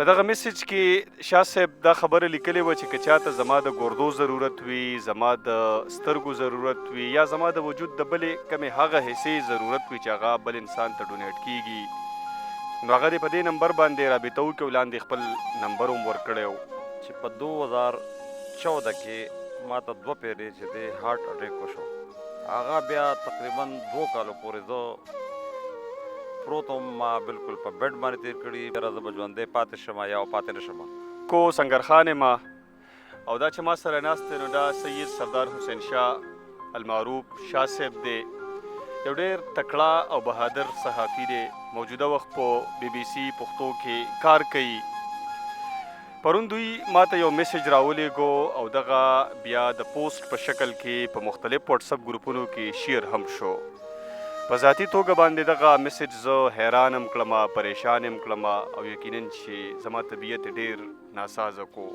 په دغه میسج کې شاه صاحب دا خبره لیکلې وه چې که چاته زما د ګردو ضرورت وي، زما د سترګو ضرورت وي، یا زما د وجود د بلې کمې هغه حصې ضرورت وي چې هغه بل انسان ته ډونیټ کیږي، نو هغه دې په دې نمبر باندې رابطه وکړي او لاندې خپل نمبر هم ورکړی و چې په 2014 کې ما ته 2 پیرې چې دی هارټ اټیک وشو. هغه بیا تقریبا 2 کالو پورې زه پروت وم، ما بالکل په بیډ باندې تیر کړي، بیا زه به ژوندی پاتې شم یا پاتې نه شم. کو سنګرخان یم او دا چې ما سره ناست دی نو دا سید سردار حسین شاه المعروف شاه صاحب دی، یو ډېر تکړه او بهادر صحافي دی، موجوده وخت په BBC پښتو کې کار کوي. پرون دوی ما ته یو میسج راولېږو او دغه بیا د پوسټ په شکل کې په مختلف واتساپ ګروپونو کې شیر هم شو. په ذاتي توګه باندې دغه میسج زه حیران هم کړم، پریشان هم کړم او یقینا چې زما طبیعت ډېر ناسازه کو.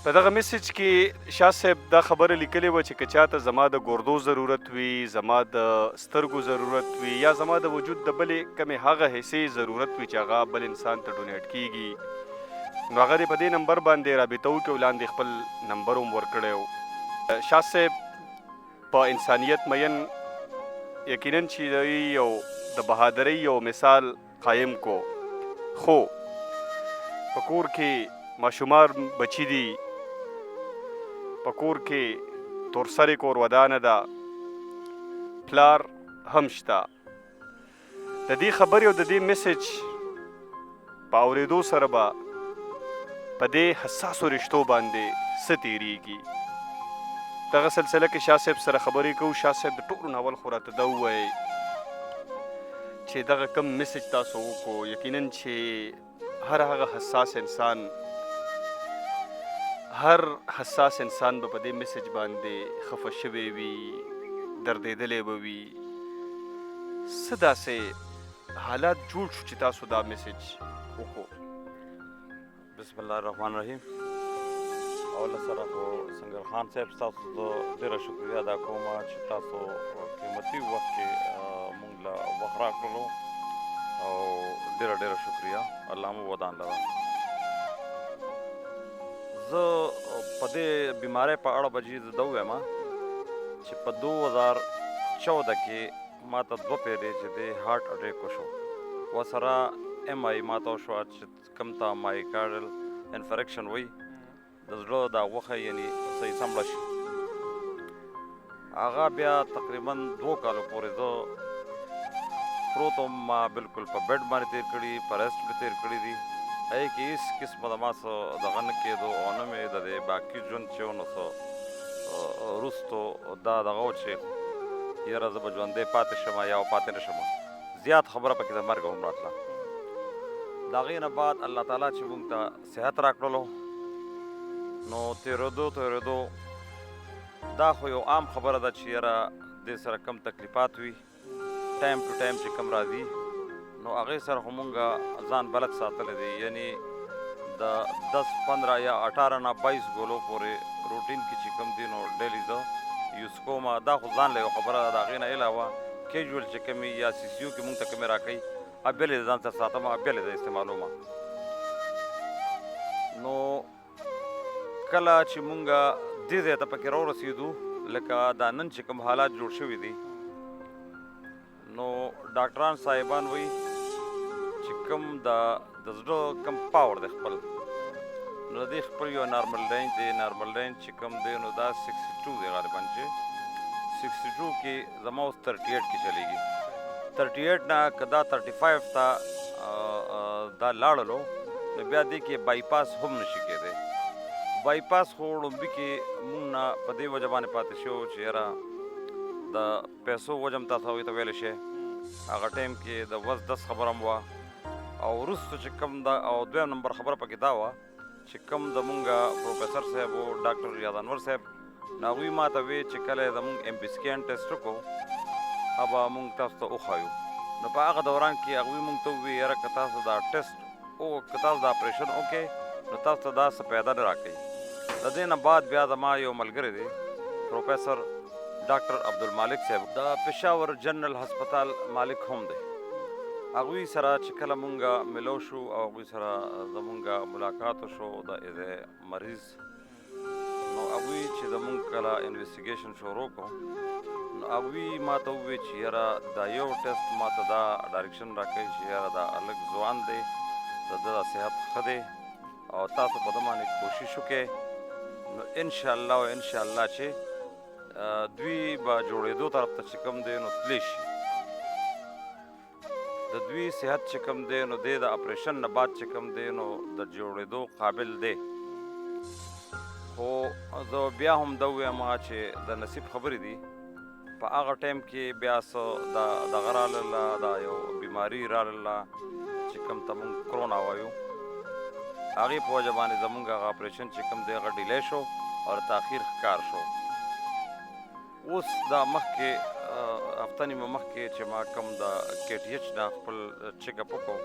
په دغه میسج کې شاه صاحب دا خبره لیکلې وه چې که چاته زما د ګردو ضرورت وي، زما د سترګو ضرورت وي، یا زما د وجود د بلې کمې هغه حصې ضرورت وي چې هغه بل انسان ته ډونیټ کیږي، نو هغه دې په دې نمبر باندې رابطه وکړي او لاندې خپل نمبر هم ورکړی و. شاه صاحب په انسانیت مین یقینا چې یو د بهادرۍ یو مثال قایم کو، خو په کور کې ماشومان بچي دي، په کور کې تورسرې کور ودانه ده، پلار هم شته. د دې خبرې او د دې میسج په اورېدو سره به په دې حساسو رشتو باندې څه تېرېږي. دغه سلسله کې شاه صاحب سره خبرې کوو. شاه صاحب د ټولو نه اول خو راته دا ووایئ چې دغه کم میسج تاسو وکړو، یقینا چې هر هغه حساس انسان به په دې میسج باندې خفه شوی وي، دردېدلی به وي. څه داسې حالات جوړ شو چې تاسو دا میسج وکړو؟ بسم الله الرحمن الرحیم. اوله سره خو سنگر خان صاحب تاسو ته ډېره شکریه ادا کوم چې تاسو قیمتي وخت کې موږ له وخت راکړلو او ډېره شکریه، الله مو ودان لره. زه په دې بیمارۍ په اړه به زه دا ووایم چې په 2014 کې ما ته 2 پیرې چې دی هارټ اټیک وشو، ورسره MI ما ته وشوه چې کوم ته مایکارډل انفریکشن وایي، د زړه دا غوښه یعنې صحیح سمړه شي. هغه بیا تقریبا 2 کالو پورې زه پروت وم، ما بالکل په بیډ باندې تیر کړي، په ریسټ مې تیر کړي دي. هغې کې هېڅ قسمه د ما څه دغه نه کېدو او نه مې د دې باقي ژوند چې و نو څه وروستو دا دغه و چې یاره زه به ژوندی پاتې شم یا پاتې نه شم. زیات خبره پکې د مرګ هم راتله. د هغې نه بعد الله تعالی چې موږ ته صحت راکړلو نو تېرېدو دا خو یو عام خبره ده چې یاره دې سره کم تکلیفات وي، ټایم ټو ټایم چې کم راځي نو هغې سره خو مونږ ځان بلد ساتلی دی، یعنې د 10 15 یا 18 نه 22 ګولو پورې روټین کې چې کم دي نو ډیلی زه یوز کوم. دا خو ځان له یو خبره ده، د هغې نه علاوه کیجول چې کمې یا CCU کې مونږ ته کمې راکوي بیا یې ځان سره ساتم، بیا یې زه استعمالوم. نو کله چې مونږ دې ځای ته پکې راورسېدو لکه دا نن چې کوم حالات جوړ شوي دي نو ډاکټران صاحبان وایي چې کوم د زړه کوم پاور دی خپل نو د دې خپل یو نارمل رینج دی، نارمل رینج چې کوم دی نو دا 62 دی غالبا، چې 62 کې زما اوس 38 کې چلیږي. 38 نه که دا 35 ته دا لاړلو نو بیا دې کې بایپاس هم نشي کېدی. بایپاس خو ړومبي کې مونږ نه په دې وجه باندې پاتې شو چې یاره د پیسو وجه هم تاسو هغوی ته ویلی شئ. هغه ټایم کې د وس 10 خبره هم وه او وروسته چې کوم دا او دویم نمبر خبره پکې دا وه چې کوم د مونږ پروفیسر صاحب و ډاکټر ریاض انور صاحب نو هغوی ما ته وی چې کله یې زمونږ MB سکین ټیسټ وکړو هغه مونږ تاسو ته وښایو. نو په هغه دوران کې هغوی مونږ ته وویل یاره که تاسو دا ټیسټ که تاسو دا اپریشن وکړئ نو تاسو ته دا څه پیدا نه راکوي. د دې نه بعد بیا زما یو ملګری دی پروفیسر ډاکټر عبدالمالک صاحب د پېښور جنرال هسپتال مالک هم دی، هغوی سره چې کله مونږ ملو شو او هغوی سره زمونږ ملاقات وشو د مریض، نو هغوی چې زمونږ کله انویسټیګیشن شروع کړو نو هغوی ما ته وویل چې یاره دا یو ټیسټ ما ته دا ډایرکشن راکوي چې یاره دا هلک ځوان دی، د ده صحت ښه دی او تاسو په ده باندې کوشش وکړئ، نو انشاءالله و انشاءالله چې دوی به جوړېدو طرف ته چې کوم دی نو تللی شي. د دوی صحت چې کوم دی نو دی د اپریشن نه بعد چې کوم دی نو د جوړېدو قابل دی. خو زه بیا هم دا ووایم چې د نصیب خبرې دي، په هغه ټایم کې بیا څه دغه راغله، دا یو بیماري راغله چې کوم ته مونږ کرونا وایو، هغې په وجه باندې زمونږ هغه اپریشن چې کوم دی هغه ډیلی شو او تاخیر ښکار شو. اوس دا مخکې هفته نیمه مخکې چې ما کوم د کې ټي ایچ نه خپل چیک اپ وکړو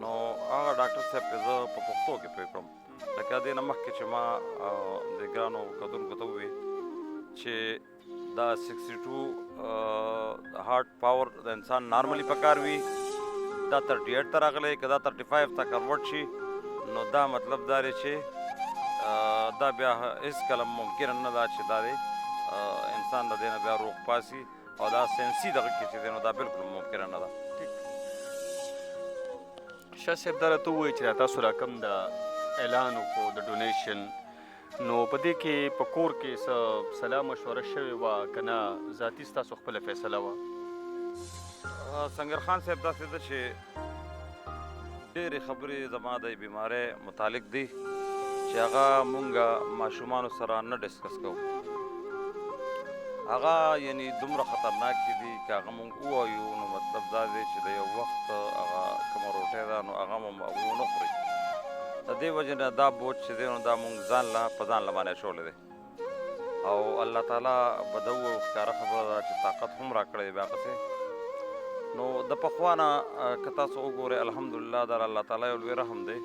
نو هغه ډاکټر صاحب ته زه په پښتو کې پوه کړم، لکه دې نه مخکې چې ما د ګرانو کتونکو ته وویل چې دا 62 هارټ پاور د انسان نارملی پکار وي، دا 38 ته راغلی، که دا 35 ته کنورټ شي نو دا مطلب دا دی چې دا بیا هېڅ کله ممکنه نه ده چې دا دی انسان د دې نه بیا روغ پاسي او دا ساینسي دغه کې چې دی نو دا بالکل ممکنه نه ده. شاه صاحب دا راته ووایي چې تاسو را کوم د اعلان وکړو د ډونیشن، نو په دې کې په کور کې څه سلا مشوره شوې وه که نه ذاتي ستاسو خپله فیصله وه؟ سنگر خان صاحب داسې ده چې ډېرې خبرې زما د بیمارۍ متعلق دي چې هغه مونږ ماشومانو سره نه ډسکس کوو، هغه یعنی دومره خطرناک دي که هغه مونږ ووایو نو مطلب دا دی چې د یو وخت هغه کومه روټۍ ده نو هغه مو هغوی ونه خوري. د دې وجې نه دا بوج چې دی نو دا مونږ ځان له په ځان له باندې اچولی دی او الله تعالی به ده ووایو ښکاره خبره ده چې طاقت هم راکړی دی بیا پسې. نو د پخوا نه که تاسو وګورئ الحمدلله دا الله تعالی یو لوی رحم دی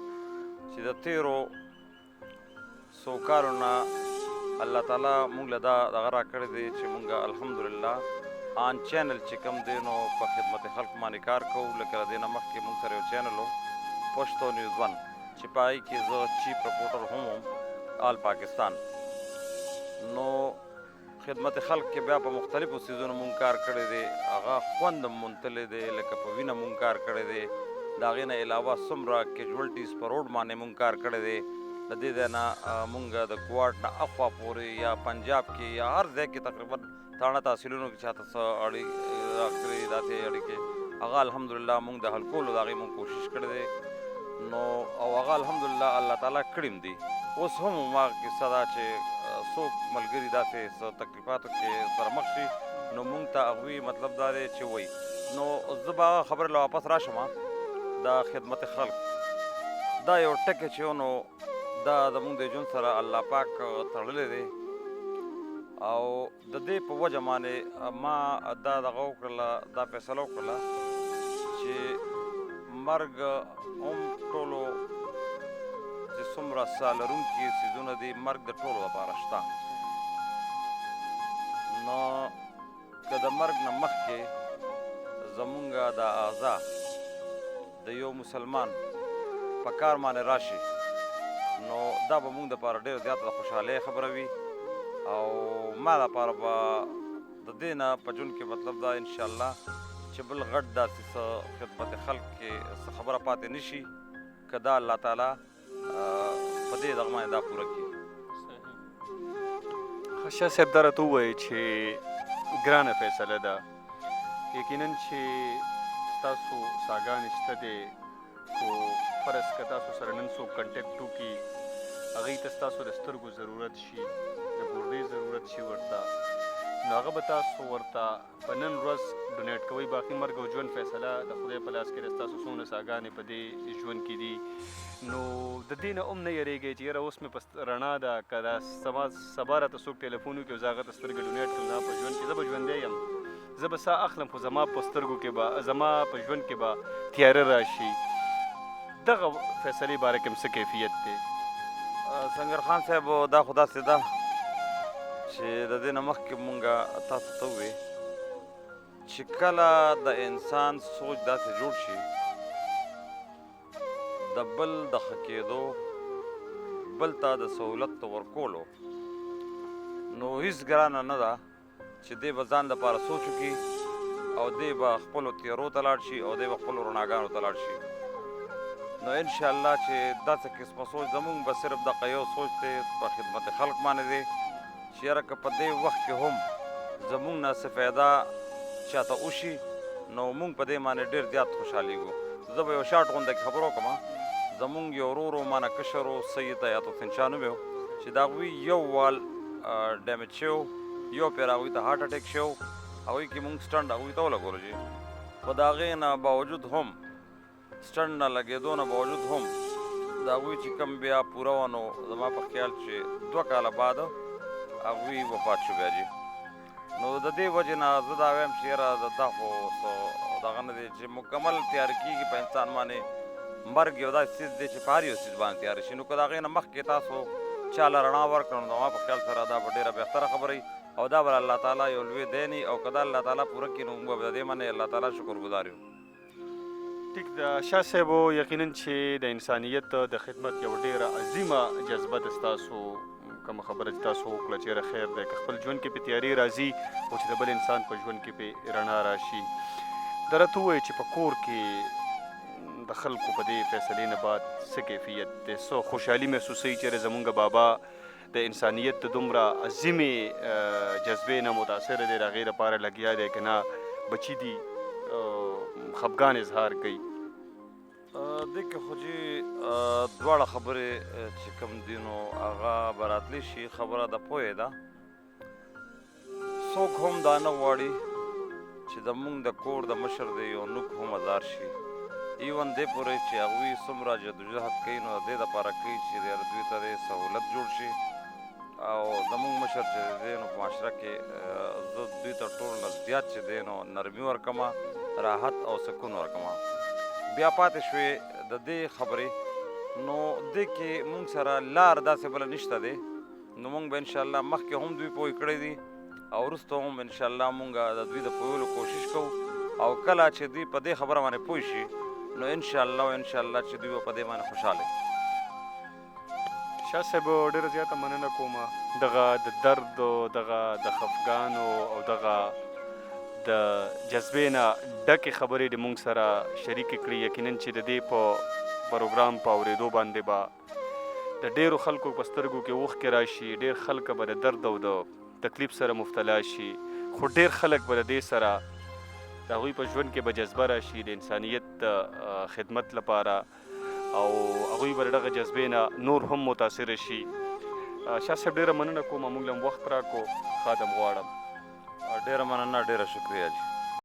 چې د تیرو څو کالو نه الله تعالی مونږ له دا دغه راکړی دی چې مونږ الحمدلله آن چینل چې کوم دی نو په خدمت خلق باندې کار کوو. لکه د دې نه مخکې مونږ سره یو چینل و پښتو نیوز ون چې په هغې کې زه چیف رپورټر هم وم آل پاکستان. نو خدمت خلق کې بیا په مختلفو څیزونو مونږ کار کړی دی، هغه خوند هم موندلی دی، لکه په وینه مونږ کار کړی دی، د هغې نه علاوه څومره کیجوالټیز په روډ باندې مونږ کار کړی دی. د دې ځای نه مونږ د کوارټ نه اخوا پورې یا پنجاب کې یا هر ځای کې تقریبا تاڼه تحصیلونو کې چاته څه اړې راکړي داسې اړیکې هغه الحمدلله مونږ د حل کولو د هغې مونږ کوشش کړی دی نو او هغه الحمدلله الله تعالی کړي هم دي. اوس هم هماغه کیسه ده چې څوک ملګري داسې څه تکلیفاتو کې سره مخ شي نو مونږ ته هغوی مطلب دا دی چې وایي. نو زه به هغه خبرې له واپس راشم، دا خدمت خلق دا یو ټکی چې نو دا زمونږ د ژوند سره الله پاک تړلی دی او د دې په وجه باندې ما دا دغه وکړله، دا فیصله وکړله چې مرګ هم ټولو چې څومره ساه لرونکي څیزونه دي مرګ د ټولو لپاره شته. نو که د مرګ نه مخکې زمونږ د اعضا د یو مسلمان په کار باندې راشي نو دا به مونږ دپاره ډېره زیاته د خوشحالۍ خبره وي او ما دپاره به د دې نه په ژوند کې مطلب دا انشاءالله چې بل غټ داسې څه خدمت خلق کې څه خبره پاتې نه شي که دا الله تعالی په دې دغه باندې دا پوره کړي. شاه صاحب دا راته ووایي چې ګرانه فیصله ده، یقینا چې ستاسو ساګانې شته دی، خو فرض که تاسو سره نن څوک کنټیکټ وکړي هغوی ته ستاسو د سترګو ضرورت شي، د ګردې ضرورت شي ورته، نو هغه به تاسو ورته په نن ورځ ډونیټ کوئ. باقي مرګ او ژوند فیصله د خدای په لاس کې ده، ستاسو څومره ساګانې په دې ژوند کې دي نو د دې نه هم نه یریږئ چې یاره اوس مې په رڼا ده که دا سبا راته څوک ټلیفون وکړي او زه هغه ته سترګې ډونیټ کړم، زما په ژوند کې زه به ژوندی یم، زه به ساه اخلم، خو زما په سترګو کې به زما په ژوند کې به تیاره راشي. دغه فیصلې باره کې هم څه کیفیت دی؟ سنگر خان صاحب دا خو داسې ده چې د دې نه مخکې مونږ تاسو ته ووایي چې کله د انسان سوچ داسې جوړ شي د بل د ښه کېدو بل ته د سهولت ورکولو نو هیڅ ګرانه نه ده چې دی به ځان دپاره سوچ وکړي او دی به خپلو تیرو ته لاړ شي او دی به خپلو رڼاګانو ته لاړ شي نو انشاءالله چې داسې قسمه سوچ زمونږ به صرف دغه یو سوچ دی په خدمت خلق باندې دی چې یاره که په دې وخت کې هم زمونږ نه څه فایده چاته وشي نو مونږ په دې باندې ډېر زیات خوشحالېږو زه به یو شارټ غونډه کې خبر وکړم زمونږ یو ورور و مانه کشر و سید حیات حسین شاه نوم یې چې د هغوی یو وال ډیمیج شوی یو پیر هغوی ته هارټ اټیک شوی هغوی کې مونږ سټنډ هغوی ته ولګولو چې خو د هغې نه باوجود هم سټنډ نه لګېدو نه باوجود هم د هغوی چې کوم بیا پوره وه نو زما په خیال چې 2 کاله بعد هغوی وفات شو بیا جي نو د دې وجې نه زه دا وایم چې یاره دا خو دغه نه دی چې مکمل تیار کېږي په انسان باندې مرګ یو داسې څیز دی چې په هر یو څیز باندې تیار شي نو که د هغې نه مخکې تاسو چا له رڼا ورکړه نو زما په خیال سره دا به ډېره بهتره خبره وي او دا به الله تعالی یو لوی دی او که دا الله تعالی پوره کړي نو موږ به د دې باندې الله تعالی شکرګزار یو ټیک ده شاه صاحب یقینا چې د انسانیت د خدمت یو ډېره عظیمه جذبه ده ستاسو کومه خبره چې تاسو وکړه چې خیر دی که خپل ژوند کې پې تیاري راځي او چې د بل انسان په ژوند کې پې رڼا راشي دا راته ووایي چې په کور کې د خلکو په دې فیصلې نه بعد څه کیفیت دی څه خوشحالي محسوسوي چېرې زمونږ بابا د انسانیت د دومره عظیمې جذبې نه متاثره دی د هغې دپاره لګیا دی که نه بچي دي خفګان اظهار کوي دې کې خو جي دواړه خبرې چې کوم دي نو هغه به راتلی شي خبره د پوهې ده څوک هم دا نه غواړي چې زمونږ د کور د مشر دی یو نوک هم ازار شي ایون دې پورې چې هغوی څومره جدوجهد کوي نو د دې دپاره کوي چې دوی ته د سهولت جوړ شي او زمونږ مشر چې دی نو په معاشره کې زه دوی ته ټول نه زیات چې دی نو نرمي ورکمه راحت او سکون ورکمه بیا پاتې شوې د دې خبرې نو دې کې مونږ سره لار داسې بله نشته دی نو مونږ به انشاءالله مخکې هم دوی پوه کړی دي او وروسته هم انشاءالله مونږ د دوی د پوهولو کوشش کوو او کله چې دوی په دې خبره باندې پوه شي نو انشاءالله چې دوی به په دې باندې خوشحاله شاه صاحب ډېره زیاته مننه کوم دغه د درد دغه د خفګانو او دغه د جذبې نه ډکې خبرې د مونږ سره شریکې کړي یقینا چې د دې په پروګرام په اورېدو باندې به د ډېرو خلکو په سترګو کې اوښکې راشي ډېر خلک به د درد او د تکلیف سره مبتلا شي خو ډېر خلک به د دې سره د هغوی په ژوند کې به جذبه راشي د انسانیت د خدمت لپاره او هغوی به د دغه جذبې نه نور هم متاثره شي شاه صاحب ډېره مننه کوم موږ له وخت راکړو خادم غواړم ډېره مننه ډېره شکریه جي